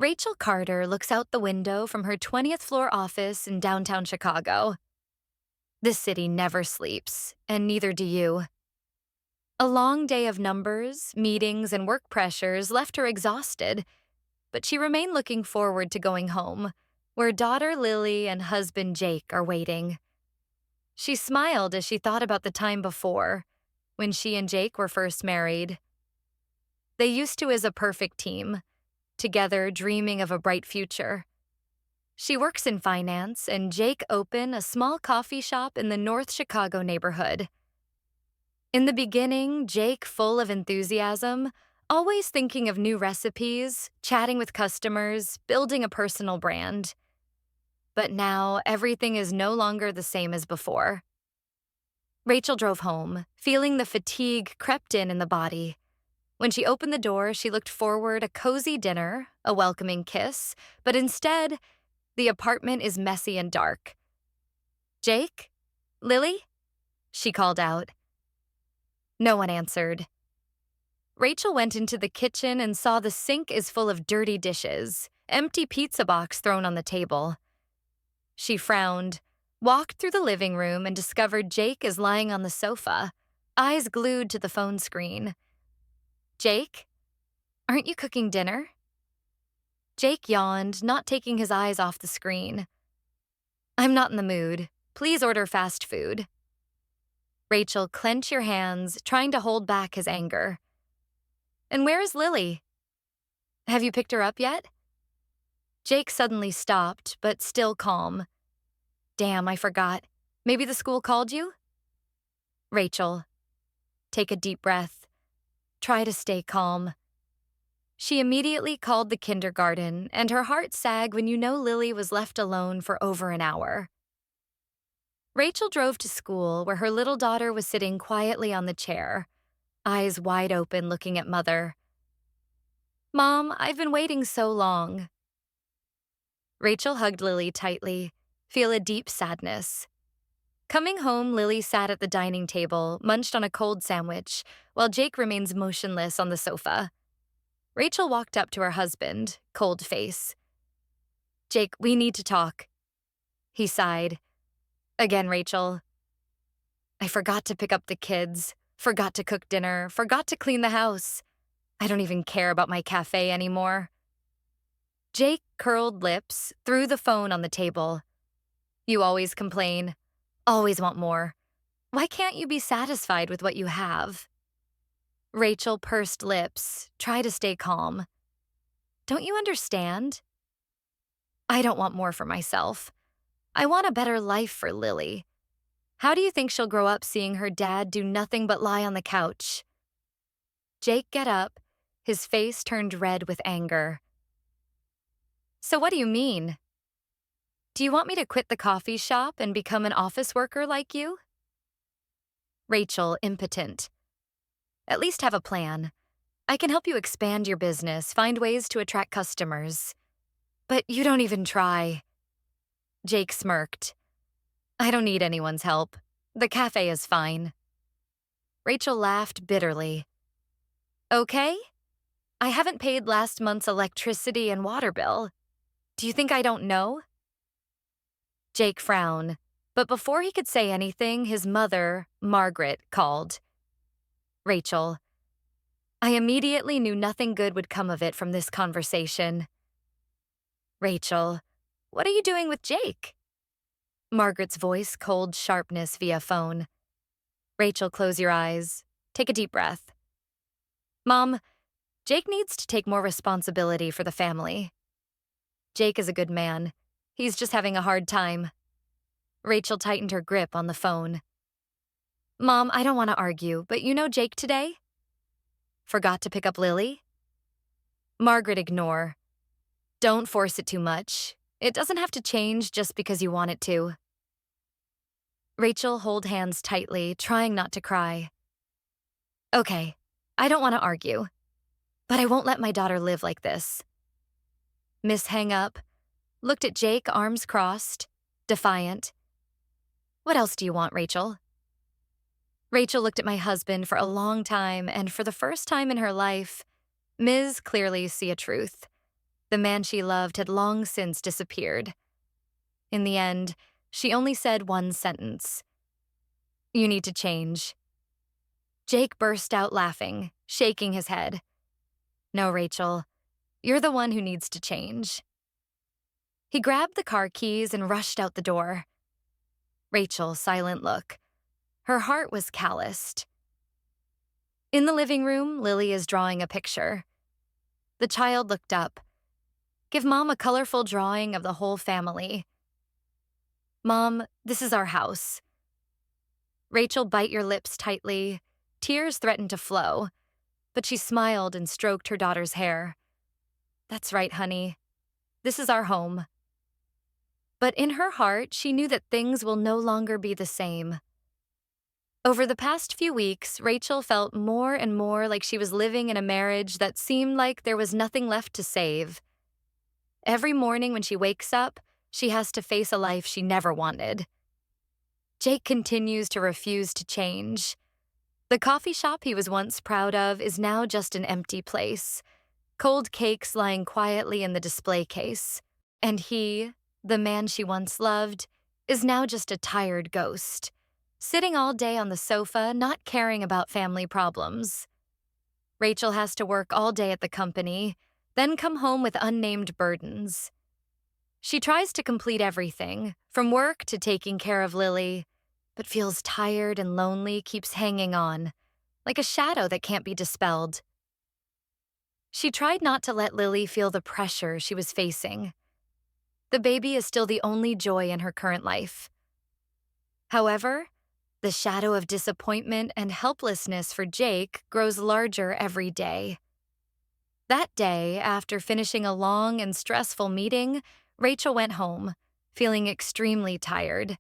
Rachel Carter looks out the window from her 20th floor office in downtown Chicago. This city never sleeps, and neither do you. A long day of numbers, meetings, and work pressures left her exhausted, but she remained looking forward to going home, where daughter Lily and husband Jake are waiting. She smiled as she thought about the time before, when she and Jake were first married. They used to as a perfect team, together dreaming of a bright future. She works in finance, and Jake opened a small coffee shop in the North Chicago neighborhood. In the beginning, Jake, full of enthusiasm, always thinking of new recipes, chatting with customers, building a personal brand. But now, everything is no longer the same as before. Rachel drove home, feeling the fatigue crept in the body. When she opened the door, she looked forward a cozy dinner, a welcoming kiss, but instead, the apartment is messy and dark. "Jake? Lily?" she called out. No one answered. Rachel went into the kitchen and saw the sink is full of dirty dishes, empty pizza box thrown on the table. She frowned, walked through the living room, and discovered Jake is lying on the sofa, eyes glued to the phone screen. "Jake, aren't you cooking dinner?" Jake yawned, not taking his eyes off the screen. "I'm not in the mood. Please order fast food." Rachel clenched her hands, trying to hold back his anger. "And where is Lily? Have you picked her up yet?" Jake suddenly stopped, but still calm. "Damn, I forgot. Maybe the school called you?" Rachel, take a deep breath. Try to stay calm. She immediately called the kindergarten, and her heart sagged when you know Lily was left alone for over an hour. Rachel drove to school, where her little daughter was sitting quietly on the chair, eyes wide open looking at mother. "Mom, I've been waiting so long." Rachel hugged Lily tightly, feel a deep sadness. Coming home, Lily sat at the dining table, munched on a cold sandwich, while Jake remains motionless on the sofa. Rachel walked up to her husband, cold face. "Jake, we need to talk." He sighed. "Again, Rachel." "I forgot to pick up the kids, forgot to cook dinner, forgot to clean the house. I don't even care about my cafe anymore." Jake curled lips, threw the phone on the table. "You always complain, always want more. Why can't you be satisfied with what you have?" Rachel pursed lips, tried to stay calm. "Don't you understand? I don't want more for myself. I want a better life for Lily. How do you think she'll grow up seeing her dad do nothing but lie on the couch?" Jake got up, his face turned red with anger. "So what do you mean? Do you want me to quit the coffee shop and become an office worker like you?" Rachel, impotent. "At least have a plan. I can help you expand your business, find ways to attract customers. But you don't even try." Jake smirked. "I don't need anyone's help. The cafe is fine." Rachel laughed bitterly. "Okay? I haven't paid last month's electricity and water bill. Do you think I don't know?" Jake frowned, but before he could say anything, his mother, Margaret, called. "Rachel." I immediately knew nothing good would come of it from this conversation. "Rachel, what are you doing with Jake?" Margaret's voice cold sharpness via phone. Rachel, close your eyes. Take a deep breath. "Mom, Jake needs to take more responsibility for the family. Jake is a good man. He's just having a hard time." Rachel tightened her grip on the phone. "Mom, I don't want to argue, but you know Jake today? Forgot to pick up Lily?" Margaret, ignore. Don't force it too much. It doesn't have to change just because you want it to. Rachel held hands tightly, trying not to cry. "Okay, I don't want to argue, but I won't let my daughter live like this." Miss hang up, looked at Jake, arms crossed, defiant. "What else do you want, Rachel?" Rachel looked at my husband for a long time, and for the first time in her life, Ms. clearly see a truth. The man she loved had long since disappeared. In the end, she only said one sentence: "You need to change." Jake burst out laughing, shaking his head. "No, Rachel, you're the one who needs to change." He grabbed the car keys and rushed out the door. Rachel, silent look. Her heart was calloused. In the living room, Lily is drawing a picture. The child looked up. "Give Mom a colorful drawing of the whole family." "Mom, this is our house." Rachel bit your lips tightly. Tears threatened to flow, but she smiled and stroked her daughter's hair. "That's right, honey. This is our home." But in her heart, she knew that things will no longer be the same. Over the past few weeks, Rachel felt more and more like she was living in a marriage that seemed like there was nothing left to save. Every morning when she wakes up, she has to face a life she never wanted. Jake continues to refuse to change. The coffee shop he was once proud of is now just an empty place, cold cakes lying quietly in the display case. And he, the man she once loved, is now just a tired ghost, sitting all day on the sofa, not caring about family problems. Rachel has to work all day at the company, then come home with unnamed burdens. She tries to complete everything, from work to taking care of Lily, but feels tired and lonely, keeps hanging on, like a shadow that can't be dispelled. She tried not to let Lily feel the pressure she was facing. The baby is still the only joy in her current life. However, the shadow of disappointment and helplessness for Jake grows larger every day. That day, after finishing a long and stressful meeting, Rachel went home, feeling extremely tired.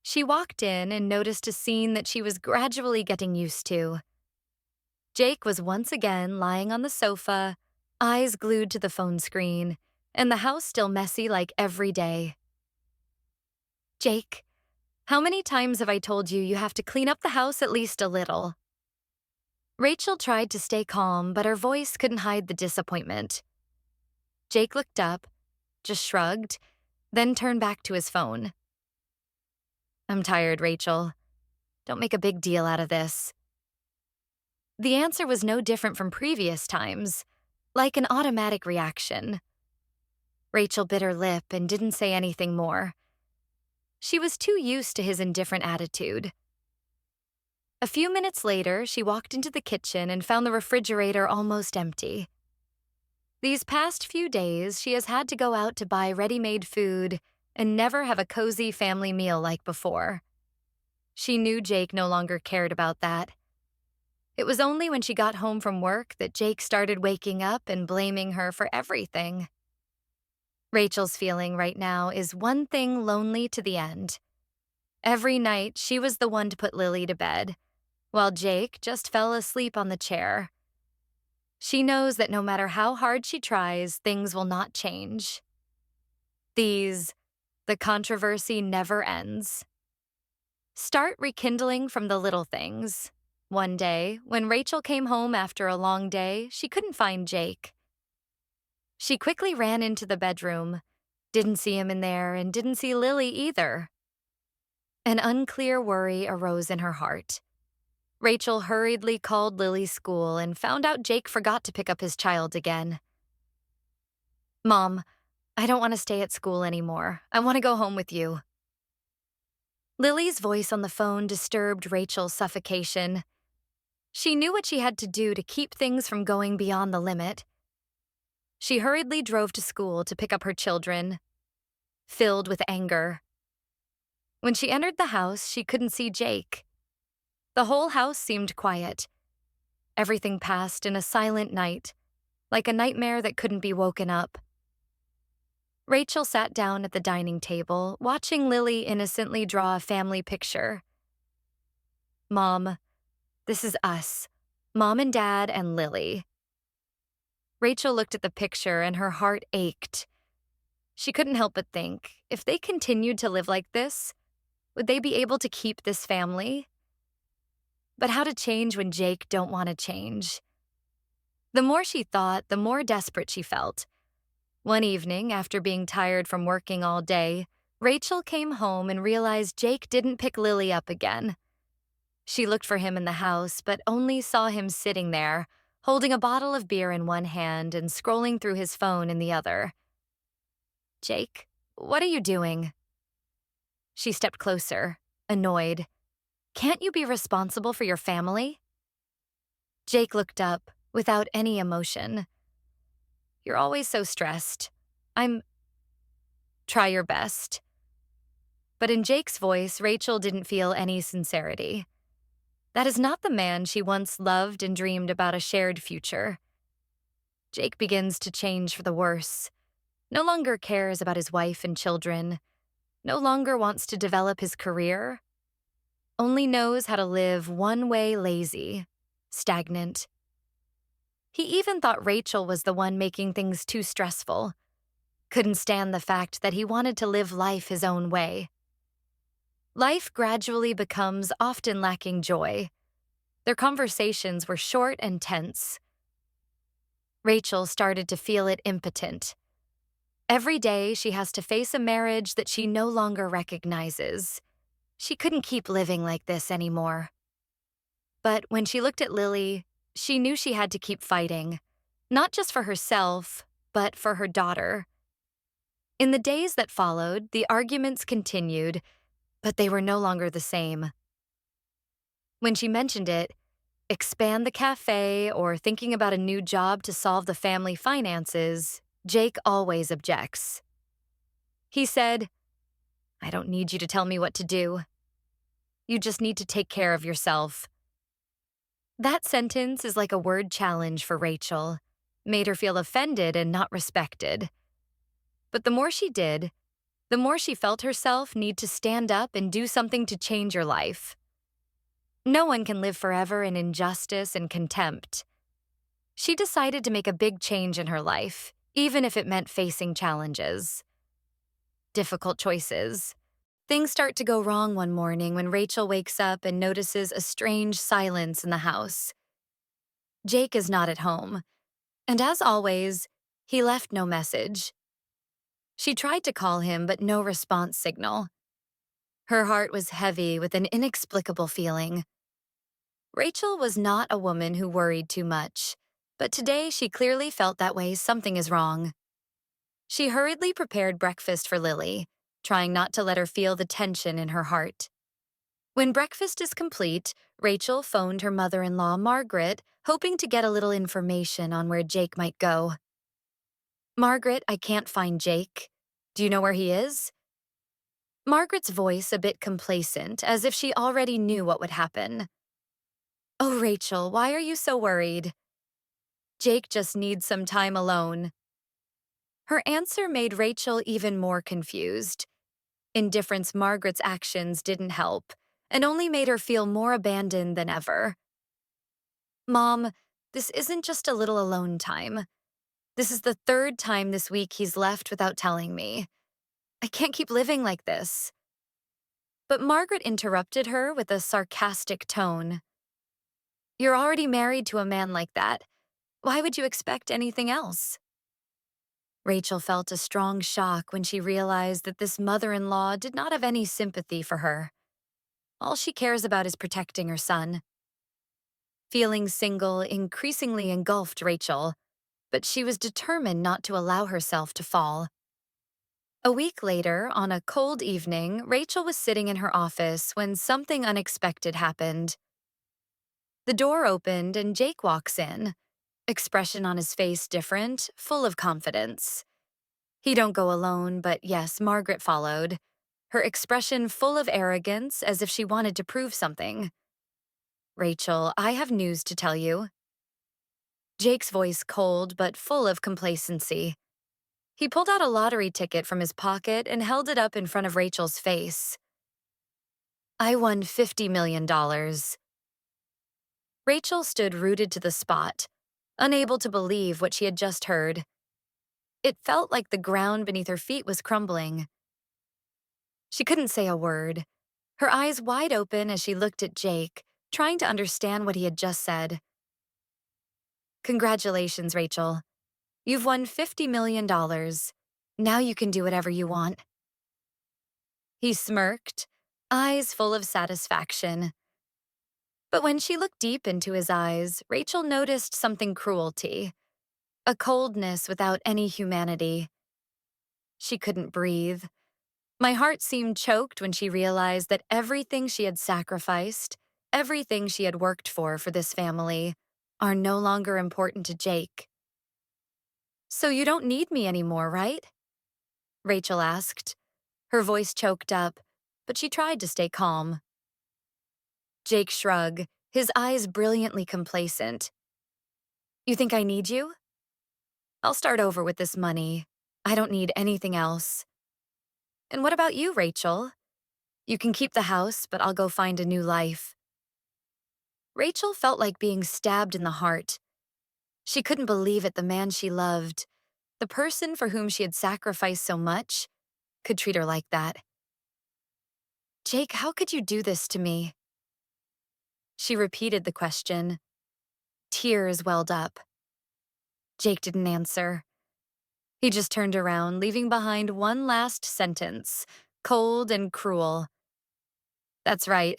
She walked in and noticed a scene that she was gradually getting used to. Jake was once again lying on the sofa, eyes glued to the phone screen, and the house still messy like every day. "Jake, how many times have I told you have to clean up the house at least a little?" Rachel tried to stay calm, but her voice couldn't hide the disappointment. Jake looked up, just shrugged, then turned back to his phone. "I'm tired, Rachel. Don't make a big deal out of this." The answer was no different from previous times, like an automatic reaction. Rachel bit her lip and didn't say anything more. She was too used to his indifferent attitude. A few minutes later, she walked into the kitchen and found the refrigerator almost empty. These past few days, she has had to go out to buy ready-made food and never have a cozy family meal like before. She knew Jake no longer cared about that. It was only when she got home from work that Jake started waking up and blaming her for everything. Rachel's feeling right now is one thing lonely to the end. Every night, she was the one to put Lily to bed, while Jake just fell asleep on the chair. She knows that no matter how hard she tries, things will not change. The controversy never ends. Start rekindling from the little things. One day, when Rachel came home after a long day, she couldn't find Jake. She quickly ran into the bedroom, didn't see him in there, and didn't see Lily either. An unclear worry arose in her heart. Rachel hurriedly called Lily's school and found out Jake forgot to pick up his child again. "Mom, I don't want to stay at school anymore. I want to go home with you." Lily's voice on the phone disturbed Rachel's suffocation. She knew what she had to do to keep things from going beyond the limit. She hurriedly drove to school to pick up her children, filled with anger. When she entered the house, she couldn't see Jake. The whole house seemed quiet. Everything passed in a silent night, like a nightmare that couldn't be woken up. Rachel sat down at the dining table, watching Lily innocently draw a family picture. "Mom, this is us. Mom and Dad and Lily." Rachel looked at the picture and her heart ached. She couldn't help but think, if they continued to live like this, would they be able to keep this family? But how to change when Jake don't want to change? The more she thought, the more desperate she felt. One evening, after being tired from working all day, Rachel came home and realized Jake didn't pick Lily up again. She looked for him in the house, but only saw him sitting there, holding a bottle of beer in one hand and scrolling through his phone in the other. "Jake, what are you doing?" She stepped closer, annoyed. "Can't you be responsible for your family?" Jake looked up, without any emotion. "You're always so stressed. I'm... Try your best." But in Jake's voice, Rachel didn't feel any sincerity. That is not the man she once loved and dreamed about a shared future. Jake begins to change for the worse. No longer cares about his wife and children. No longer wants to develop his career. Only knows how to live one way, lazy, stagnant. He even thought Rachel was the one making things too stressful. Couldn't stand the fact that he wanted to live life his own way. Life gradually becomes often lacking joy. Their conversations were short and tense. Rachel started to feel it impotent. Every day she has to face a marriage that she no longer recognizes. She couldn't keep living like this anymore. But when she looked at Lily, she knew she had to keep fighting, not just for herself, but for her daughter. In the days that followed, the arguments continued, but they were no longer the same. When she mentioned it, expand the cafe or thinking about a new job to solve the family finances, Jake always objects. He said, "I don't need you to tell me what to do. You just need to take care of yourself." That sentence is like a word challenge for Rachel, made her feel offended and not respected. But the more she did, the more she felt herself need to stand up and do something to change her life. No one can live forever in injustice and contempt. She decided to make a big change in her life, even if it meant facing challenges. Difficult choices. Things start to go wrong one morning when Rachel wakes up and notices a strange silence in the house. Jake is not at home, and as always, he left no message. She tried to call him, but no response signal. Her heart was heavy with an inexplicable feeling. Rachel was not a woman who worried too much, but today she clearly felt that way something is wrong. She hurriedly prepared breakfast for Lily, trying not to let her feel the tension in her heart. When breakfast is complete, Rachel phoned her mother-in-law, Margaret, hoping to get a little information on where Jake might go. "Margaret, I can't find Jake. Do you know where he is?" Margaret's voice a bit complacent, as if she already knew what would happen. "Oh, Rachel, why are you so worried?" "Jake just needs some time alone." Her answer made Rachel even more confused. Indifference Margaret's actions didn't help, and only made her feel more abandoned than ever. "Mom, this isn't just a little alone time. This is the third time this week he's left without telling me. I can't keep living like this." But Margaret interrupted her with a sarcastic tone. "You're already married to a man like that. Why would you expect anything else?" Rachel felt a strong shock when she realized that this mother-in-law did not have any sympathy for her. All she cares about is protecting her son. Feeling single increasingly engulfed Rachel, but she was determined not to allow herself to fall. A week later, on a cold evening, Rachel was sitting in her office when something unexpected happened. The door opened and Jake walks in, expression on his face different, full of confidence. He don't go alone, but yes, Margaret followed, her expression full of arrogance as if she wanted to prove something. "Rachel, I have news to tell you." Jake's voice cold but full of complacency. He pulled out a lottery ticket from his pocket and held it up in front of Rachel's face. "I won $50 million. Rachel stood rooted to the spot, unable to believe what she had just heard. It felt like the ground beneath her feet was crumbling. She couldn't say a word, her eyes wide open as she looked at Jake, trying to understand what he had just said. "Congratulations, Rachel. You've won $50 million. Now you can do whatever you want. He smirked, eyes full of satisfaction. But when she looked deep into his eyes, Rachel noticed something cruelty, a coldness without any humanity. She couldn't breathe. My heart seemed choked when she realized that everything she had sacrificed, everything she had worked for this family, are no longer important to Jake. So you don't need me anymore, right? Rachel asked. Her voice choked up, but she tried to stay calm. Jake shrugged, his eyes brilliantly complacent. You think I need you? I'll start over with this money. I don't need anything else. And what about you, Rachel? You can keep the house, but I'll go find a new life. Rachel felt like being stabbed in the heart. She couldn't believe it, the man she loved, the person for whom she had sacrificed so much, could treat her like that. Jake, how could you do this to me? She repeated the question. Tears welled up. Jake didn't answer. He just turned around, leaving behind one last sentence, cold and cruel. That's right.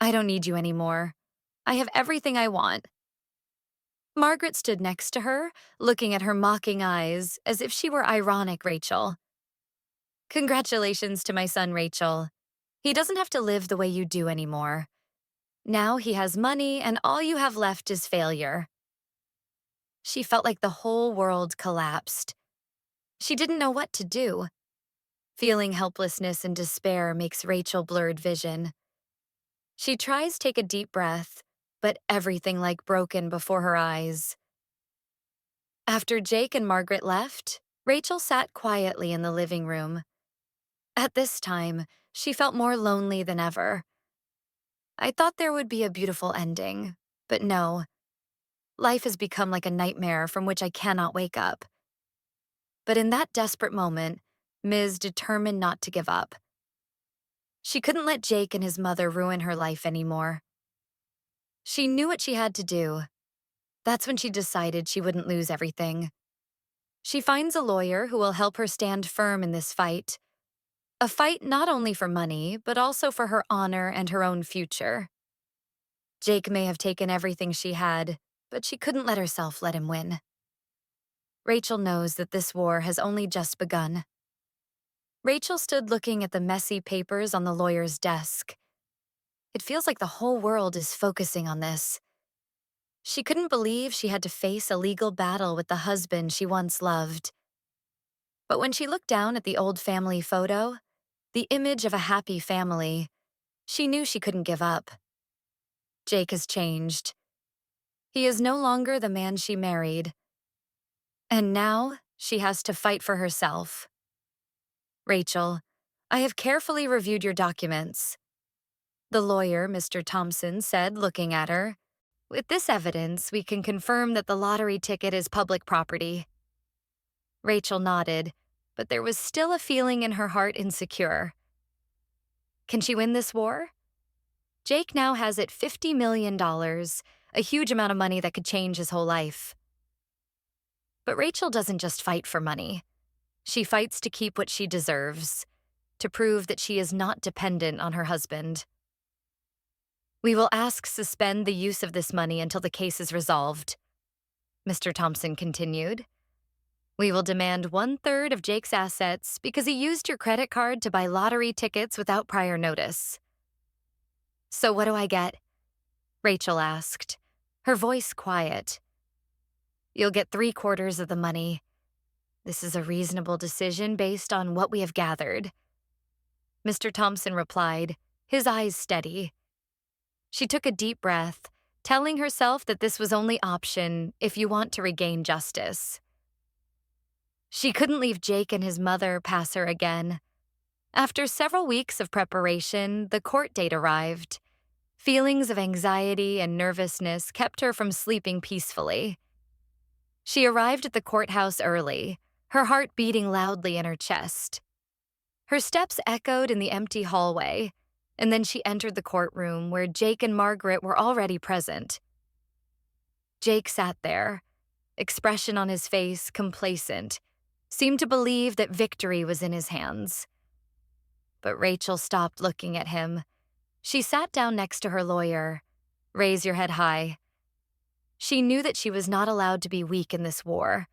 I don't need you anymore. I have everything I want. Margaret stood next to her, looking at her mocking eyes, as if she were ironic Rachel. Congratulations to my son, Rachel. He doesn't have to live the way you do anymore. Now he has money, and all you have left is failure. She felt like the whole world collapsed. She didn't know what to do. Feeling helplessness and despair makes Rachel blurred vision. She tries to take a deep breath, but everything like broken before her eyes. After Jake and Margaret left, Rachel sat quietly in the living room. At this time, she felt more lonely than ever. I thought there would be a beautiful ending, but no. Life has become like a nightmare from which I cannot wake up. But in that desperate moment, Ms. determined not to give up. She couldn't let Jake and his mother ruin her life anymore. She knew what she had to do. That's when she decided she wouldn't lose everything. She finds a lawyer who will help her stand firm in this fight. A fight not only for money, but also for her honor and her own future. Jake may have taken everything she had, but she couldn't let herself let him win. Rachel knows that this war has only just begun. Rachel stood looking at the messy papers on the lawyer's desk. It feels like the whole world is focusing on this. She couldn't believe she had to face a legal battle with the husband she once loved. But when she looked down at the old family photo, the image of a happy family, she knew she couldn't give up. Jake has changed. He is no longer the man she married. And now she has to fight for herself. Rachel, I have carefully reviewed your documents. The lawyer, Mr. Thompson, said, looking at her. With this evidence, we can confirm that the lottery ticket is public property. Rachel nodded, but there was still a feeling in her heart insecure. Can she win this war? Jake now has it $50 million, a huge amount of money that could change his whole life. But Rachel doesn't just fight for money. She fights to keep what she deserves, to prove that she is not dependent on her husband. We will suspend the use of this money until the case is resolved, Mr. Thompson continued. We will demand 1/3 of Jake's assets because he used your credit card to buy lottery tickets without prior notice. So what do I get? Rachel asked, her voice quiet. You'll get 3/4 of the money. This is a reasonable decision based on what we have gathered. Mr. Thompson replied, his eyes steady. She took a deep breath, telling herself that this was only option if you want to regain justice. She couldn't leave Jake and his mother pass her again. After several weeks of preparation, the court date arrived. Feelings of anxiety and nervousness kept her from sleeping peacefully. She arrived at the courthouse early, her heart beating loudly in her chest. Her steps echoed in the empty hallway, and then she entered the courtroom where Jake and Margaret were already present. Jake sat there, expression on his face complacent, seemed to believe that victory was in his hands. But Rachel stopped looking at him. She sat down next to her lawyer. Raise your head high. She knew that she was not allowed to be weak in this war.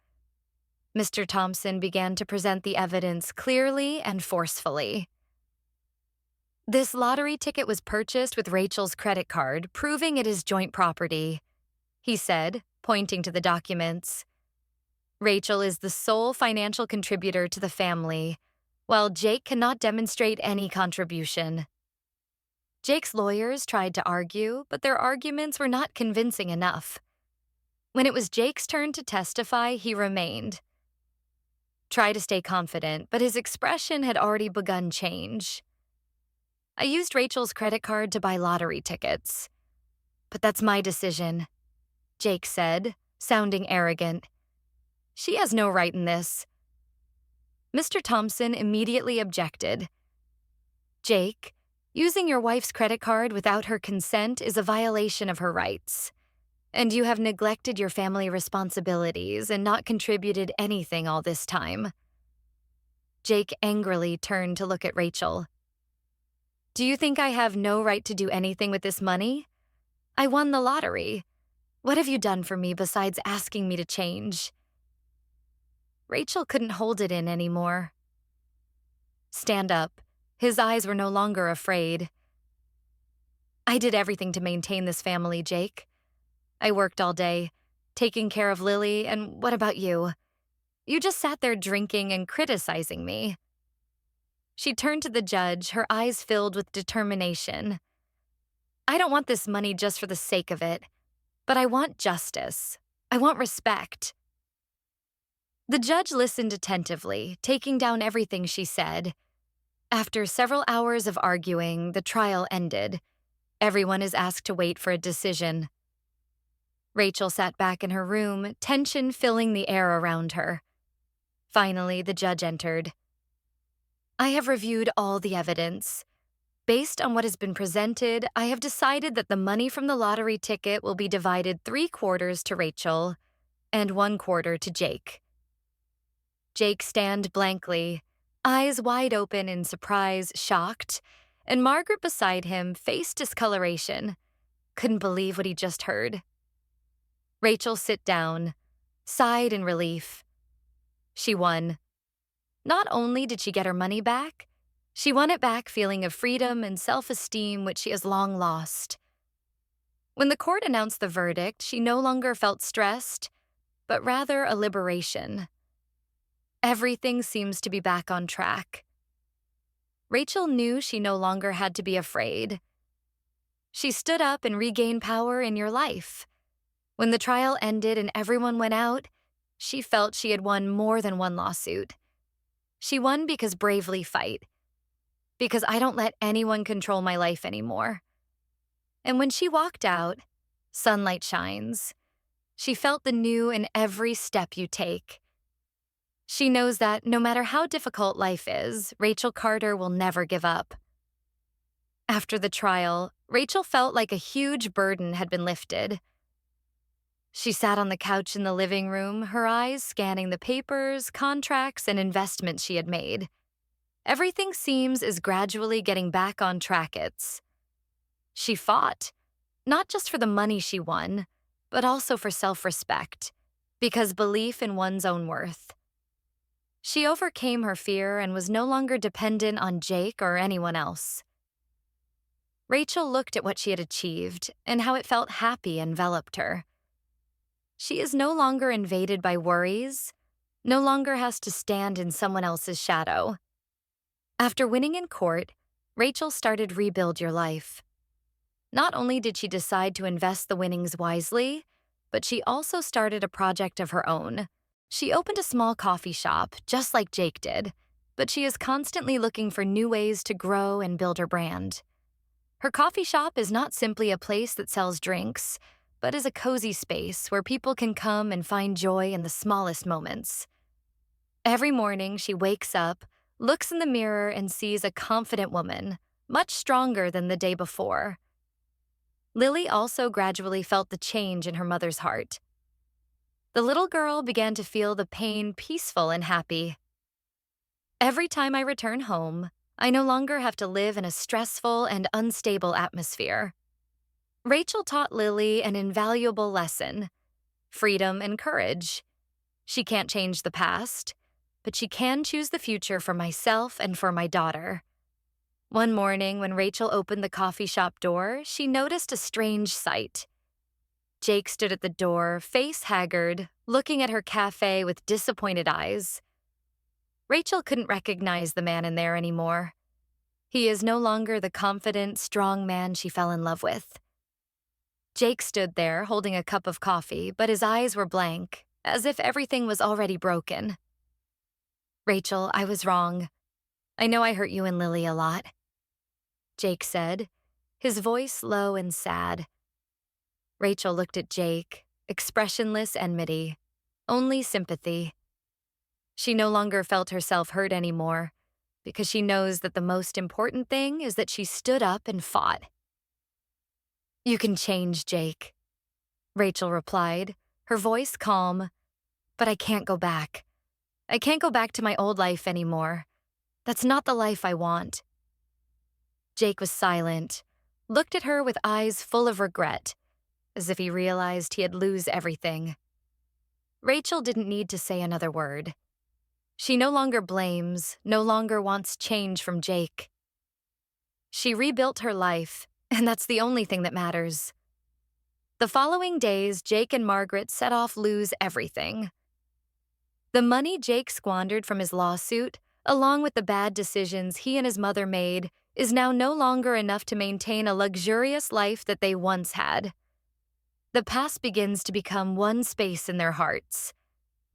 Mr. Thompson began to present the evidence clearly and forcefully. This lottery ticket was purchased with Rachel's credit card, proving it is joint property, he said, pointing to the documents. Rachel is the sole financial contributor to the family, while Jake cannot demonstrate any contribution. Jake's lawyers tried to argue, but their arguments were not convincing enough. When it was Jake's turn to testify, he remained. Try to stay confident, but his expression had already begun change. I used Rachel's credit card to buy lottery tickets. But that's my decision, Jake said, sounding arrogant. She has no right in this. Mr. Thompson immediately objected. Jake, using your wife's credit card without her consent is a violation of her rights. And you have neglected your family responsibilities and not contributed anything all this time. Jake angrily turned to look at Rachel. Do you think I have no right to do anything with this money? I won the lottery. What have you done for me besides asking me to change? Rachel couldn't hold it in anymore. Stand up. His eyes were no longer afraid. I did everything to maintain this family, Jake. I worked all day, taking care of Lily, and what about you? You just sat there drinking and criticizing me. She turned to the judge, her eyes filled with determination. I don't want this money just for the sake of it, but I want justice. I want respect. The judge listened attentively, taking down everything she said. After several hours of arguing, the trial ended. Everyone is asked to wait for a decision. Rachel sat back in her room, tension filling the air around her. Finally, the judge entered. I have reviewed all the evidence. Based on what has been presented, I have decided that the money from the lottery ticket will be divided 3/4 to Rachel and 1/4 to Jake. Jake stand blankly, eyes wide open in surprise, shocked, and Margaret beside him faced discoloration, couldn't believe what he just heard. Rachel sit down, sighed in relief. She won. Not only did she get her money back, she won it back feeling a freedom and self-esteem which she has long lost. When the court announced the verdict, she no longer felt stressed, but rather a liberation. Everything seems to be back on track. Rachel knew she no longer had to be afraid. She stood up and regained power in your life. When the trial ended and everyone went out, she felt she had won more than one lawsuit. She won because bravely fight. Because I don't let anyone control my life anymore. And when she walked out, sunlight shines. She felt the new in every step you take. She knows that no matter how difficult life is, Rachel Carter will never give up. After the trial, Rachel felt like a huge burden had been lifted. She sat on the couch in the living room, her eyes scanning the papers, contracts, and investments she had made. Everything seems is gradually getting back on track. She fought, not just for the money she won, but also for self-respect, because belief in one's own worth. She overcame her fear and was no longer dependent on Jake or anyone else. Rachel looked at what she had achieved and how it felt happy enveloped her. She is no longer invaded by worries, no longer has to stand in someone else's shadow. After winning in court, Rachel started Rebuild Your Life. Not only did she decide to invest the winnings wisely, but she also started a project of her own. She opened a small coffee shop, just like Jake did, but she is constantly looking for new ways to grow and build her brand. Her coffee shop is not simply a place that sells drinks, but is a cozy space where people can come and find joy in the smallest moments. Every morning, she wakes up, looks in the mirror, and sees a confident woman, much stronger than the day before. Lily also gradually felt the change in her mother's heart. The little girl began to feel the pain peaceful and happy. Every time I return home, I no longer have to live in a stressful and unstable atmosphere. Rachel taught Lily an invaluable lesson: freedom and courage. She can't change the past, but she can choose the future for myself and for my daughter. One morning, when Rachel opened the coffee shop door, she noticed a strange sight. Jake stood at the door, face haggard, looking at her cafe with disappointed eyes. Rachel couldn't recognize the man in there anymore. He is no longer the confident, strong man she fell in love with. Jake stood there, holding a cup of coffee, but his eyes were blank, as if everything was already broken. "Rachel, I was wrong. I know I hurt you and Lily a lot," Jake said, his voice low and sad. Rachel looked at Jake, expressionless enmity, only sympathy. She no longer felt herself hurt anymore, because she knows that the most important thing is that she stood up and fought. "You can change, Jake," Rachel replied, her voice calm. "But I can't go back. I can't go back to my old life anymore. That's not the life I want." Jake was silent, looked at her with eyes full of regret, as if he realized he had lose everything. Rachel didn't need to say another word. She no longer blames, no longer wants change from Jake. She rebuilt her life, and that's the only thing that matters. The following days, Jake and Margaret set off lose everything. The money Jake squandered from his lawsuit, along with the bad decisions he and his mother made, is now no longer enough to maintain a luxurious life that they once had. The past begins to become one space in their hearts.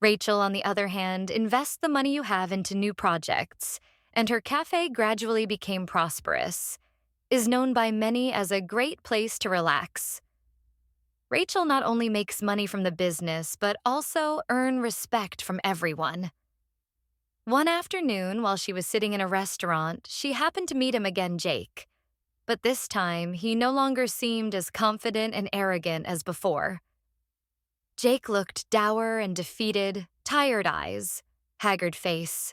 Rachel, on the other hand, invests the money you have into new projects, and her cafe gradually became prosperous, is known by many as a great place to relax. Rachel not only makes money from the business, but also earn respect from everyone. One afternoon, while she was sitting in a restaurant, she happened to meet him again, Jake. But this time, he no longer seemed as confident and arrogant as before. Jake looked dour and defeated, tired eyes, haggard face.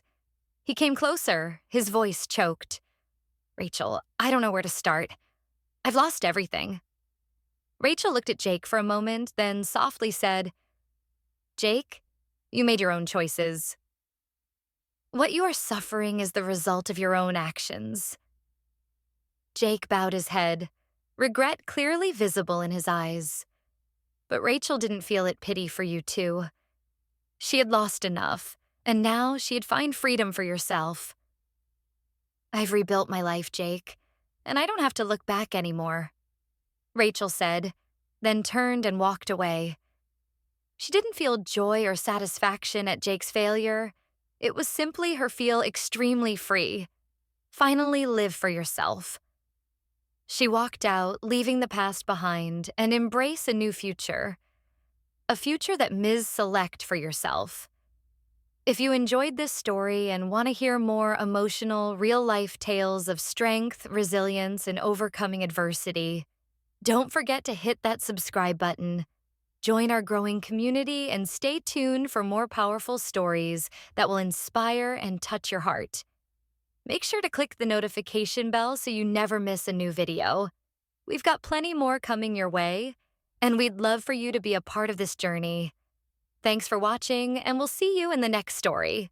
He came closer, his voice choked. "Rachel, I don't know where to start. I've lost everything." Rachel looked at Jake for a moment, then softly said, "Jake, you made your own choices. What you are suffering is the result of your own actions." Jake bowed his head, regret clearly visible in his eyes. But Rachel didn't feel it pity for you too. She had lost enough, and now she'd find freedom for yourself. "I've rebuilt my life, Jake, and I don't have to look back anymore," Rachel said, then turned and walked away. She didn't feel joy or satisfaction at Jake's failure. It was simply her feel extremely free. Finally live for yourself. She walked out, leaving the past behind, and embrace a new future. A future that Ms. Select for yourself. If you enjoyed this story and want to hear more emotional, real-life tales of strength, resilience, and overcoming adversity, don't forget to hit that subscribe button. Join our growing community and stay tuned for more powerful stories that will inspire and touch your heart. Make sure to click the notification bell so you never miss a new video. We've got plenty more coming your way, and we'd love for you to be a part of this journey. Thanks for watching, and we'll see you in the next story.